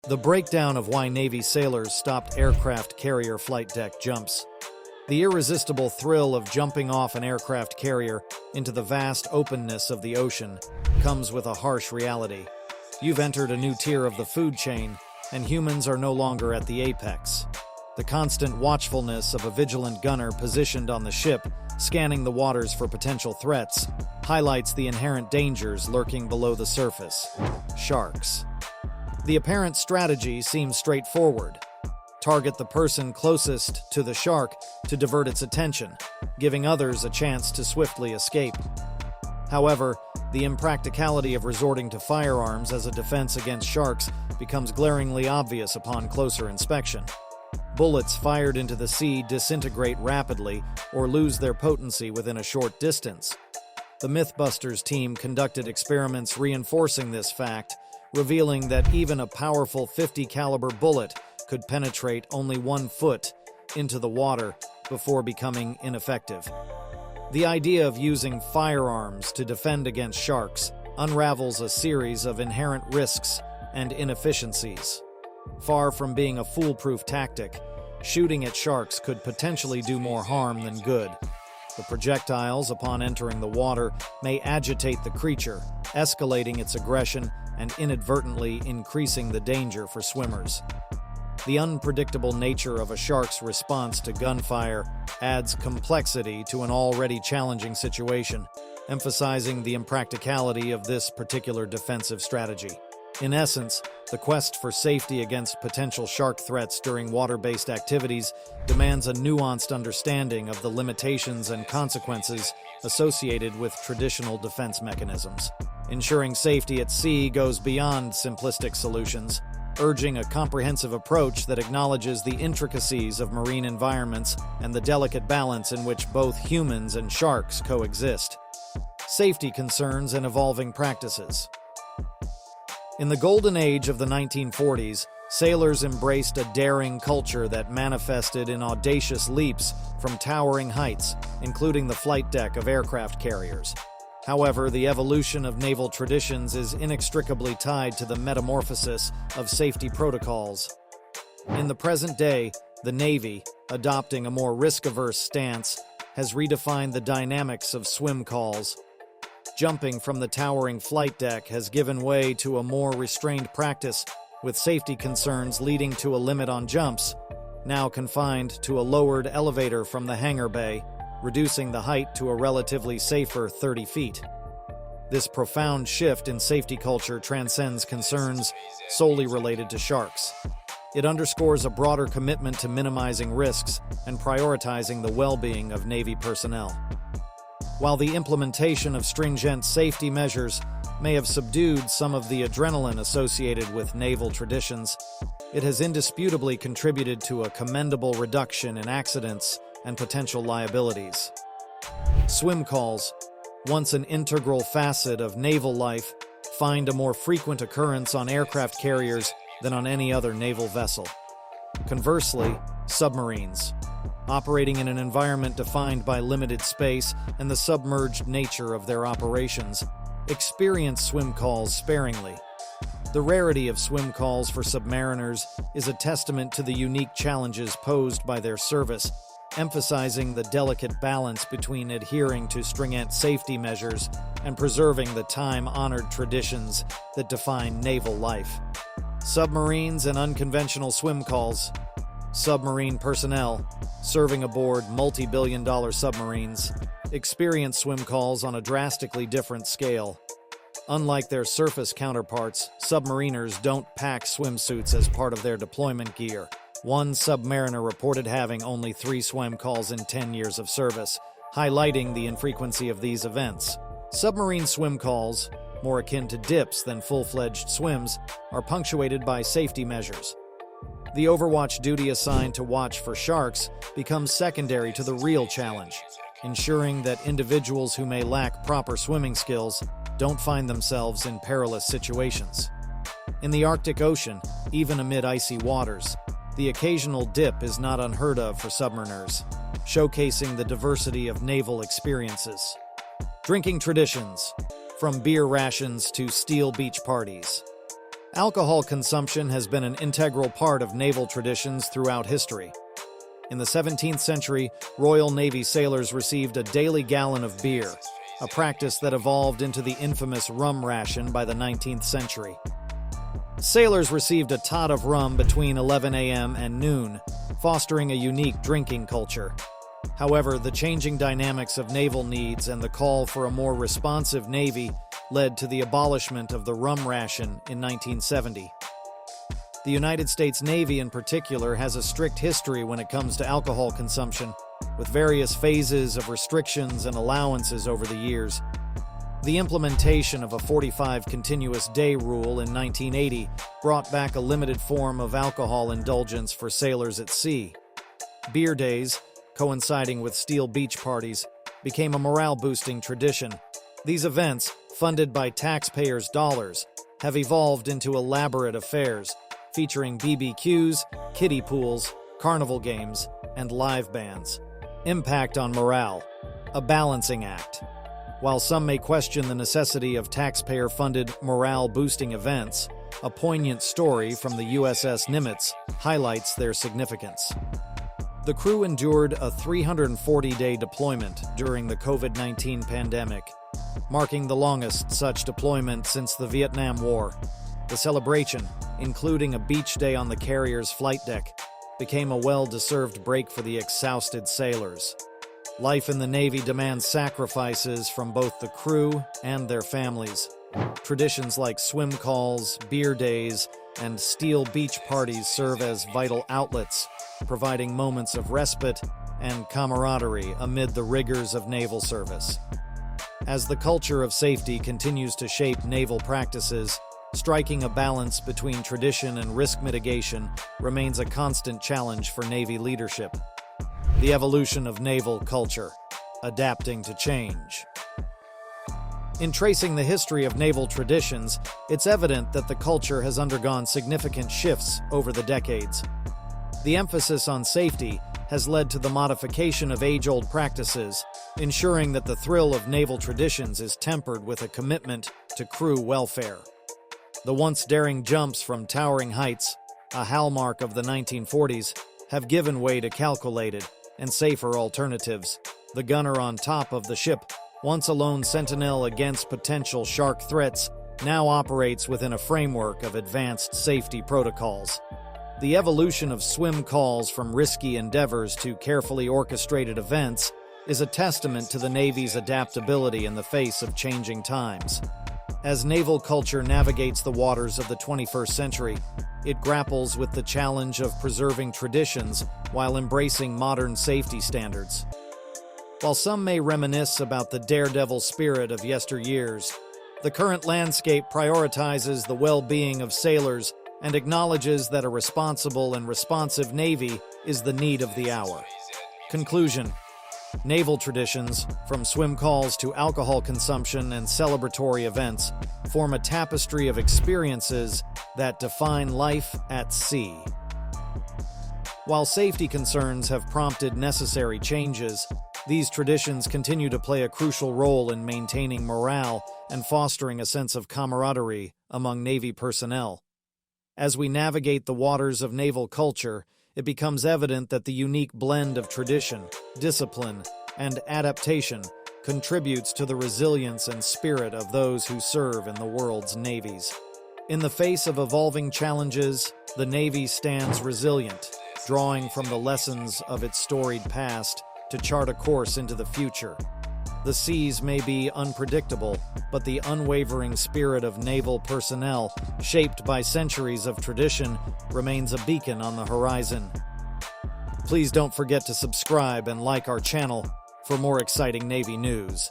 The breakdown of why Navy sailors stopped aircraft carrier flight deck jumps. The irresistible thrill of jumping off an aircraft carrier into the vast openness of the ocean comes with a harsh reality. You've entered a new tier of the food chain, and humans are no longer at the apex. The constant watchfulness of a vigilant gunner positioned on the ship, scanning the waters for potential threats, highlights the inherent dangers lurking below the surface. Sharks. The apparent strategy seems straightforward. Target the person closest to the shark to divert its attention, giving others a chance to swiftly escape. However, the impracticality of resorting to firearms as a defense against sharks becomes glaringly obvious upon closer inspection. Bullets fired into the sea disintegrate rapidly or lose their potency within a short distance. The Mythbusters team conducted experiments reinforcing this fact, revealing that even a powerful .50 caliber bullet could penetrate only 1 foot into the water before becoming ineffective. The idea of using firearms to defend against sharks unravels a series of inherent risks and inefficiencies. Far from being a foolproof tactic, shooting at sharks could potentially do more harm than good. The projectiles, upon entering the water, may agitate the creature, escalating its aggression and inadvertently increasing the danger for swimmers. The unpredictable nature of a shark's response to gunfire adds complexity to an already challenging situation, emphasizing the impracticality of this particular defensive strategy. In essence, the quest for safety against potential shark threats during water-based activities demands a nuanced understanding of the limitations and consequences associated with traditional defense mechanisms. Ensuring safety at sea goes beyond simplistic solutions, urging a comprehensive approach that acknowledges the intricacies of marine environments and the delicate balance in which both humans and sharks coexist. Safety concerns and evolving practices. In the golden age of the 1940s, sailors embraced a daring culture that manifested in audacious leaps from towering heights, including the flight deck of aircraft carriers. However, the evolution of naval traditions is inextricably tied to the metamorphosis of safety protocols. In the present day, the Navy, adopting a more risk-averse stance, has redefined the dynamics of swim calls. Jumping from the towering flight deck has given way to a more restrained practice, with safety concerns leading to a limit on jumps, now confined to a lowered elevator from the hangar bay, reducing the height to a relatively safer 30 feet. This profound shift in safety culture transcends concerns solely related to sharks. It underscores a broader commitment to minimizing risks and prioritizing the well-being of Navy personnel. While the implementation of stringent safety measures may have subdued some of the adrenaline associated with naval traditions, it has indisputably contributed to a commendable reduction in accidents and potential liabilities. Swim calls, once an integral facet of naval life, find a more frequent occurrence on aircraft carriers than on any other naval vessel. Conversely, submarines, operating in an environment defined by limited space and the submerged nature of their operations, experience swim calls sparingly. The rarity of swim calls for submariners is a testament to the unique challenges posed by their service, emphasizing the delicate balance between adhering to stringent safety measures and preserving the time-honored traditions that define naval life. Submarines and unconventional swim calls. Submarine personnel, serving aboard multi-billion-dollar submarines, experience swim calls on a drastically different scale. Unlike their surface counterparts, submariners don't pack swimsuits as part of their deployment gear. One submariner reported having only 3 swim calls in 10 years of service, highlighting the infrequency of these events. Submarine swim calls, more akin to dips than full-fledged swims, are punctuated by safety measures. The overwatch duty assigned to watch for sharks becomes secondary to the real challenge, ensuring that individuals who may lack proper swimming skills don't find themselves in perilous situations. In the Arctic Ocean, even amid icy waters, the occasional dip is not unheard of for submariners, showcasing the diversity of naval experiences. Drinking traditions, from beer rations to steel beach parties. Alcohol consumption has been an integral part of naval traditions throughout history. In the 17th century, Royal Navy sailors received a daily gallon of beer, a practice that evolved into the infamous rum ration by the 19th century. Sailors received a tot of rum between 11 a.m. and noon, fostering a unique drinking culture. However, the changing dynamics of naval needs and the call for a more responsive Navy led to the abolishment of the rum ration in 1970. The United States Navy in particular has a strict history when it comes to alcohol consumption, with various phases of restrictions and allowances over the years. The implementation of a 45 continuous day rule in 1980 brought back a limited form of alcohol indulgence for sailors at sea. Beer days, coinciding with steel beach parties, became a morale-boosting tradition. These events, funded by taxpayers' dollars, have evolved into elaborate affairs, featuring BBQs, kiddie pools, carnival games, and live bands. Impact on morale: a balancing act. While some may question the necessity of taxpayer-funded morale-boosting events, a poignant story from the USS Nimitz highlights their significance. The crew endured a 340-day deployment during the COVID-19 pandemic, marking the longest such deployment since the Vietnam War. The celebration, including a beach day on the carrier's flight deck, became a well-deserved break for the exhausted sailors. Life in the Navy demands sacrifices from both the crew and their families. Traditions like swim calls, beer days, and steel beach parties serve as vital outlets, providing moments of respite and camaraderie amid the rigors of naval service. As the culture of safety continues to shape naval practices, striking a balance between tradition and risk mitigation remains a constant challenge for Navy leadership. The evolution of naval culture: adapting to change. In tracing the history of naval traditions, it's evident that the culture has undergone significant shifts over the decades. The emphasis on safety has led to the modification of age-old practices, ensuring that the thrill of naval traditions is tempered with a commitment to crew welfare. The once daring jumps from towering heights, a hallmark of the 1940s, have given way to calculated and safer alternatives. The gunner on top of the ship, once a lone sentinel against potential shark threats, now operates within a framework of advanced safety protocols. The evolution of swim calls from risky endeavors to carefully orchestrated events is a testament to the Navy's adaptability in the face of changing times. As naval culture navigates the waters of the 21st century, it grapples with the challenge of preserving traditions while embracing modern safety standards. While some may reminisce about the daredevil spirit of yesteryears, the current landscape prioritizes the well-being of sailors and acknowledges that a responsible and responsive Navy is the need of the hour. Conclusion: naval traditions, from swim calls to alcohol consumption and celebratory events, form a tapestry of experiences that define life at sea. While safety concerns have prompted necessary changes, these traditions continue to play a crucial role in maintaining morale and fostering a sense of camaraderie among Navy personnel. As we navigate the waters of naval culture, it becomes evident that the unique blend of tradition, discipline, and adaptation contributes to the resilience and spirit of those who serve in the world's navies. In the face of evolving challenges, the Navy stands resilient, drawing from the lessons of its storied past to chart a course into the future. The seas may be unpredictable, but the unwavering spirit of naval personnel, shaped by centuries of tradition, remains a beacon on the horizon. Please don't forget to subscribe and like our channel for more exciting Navy news.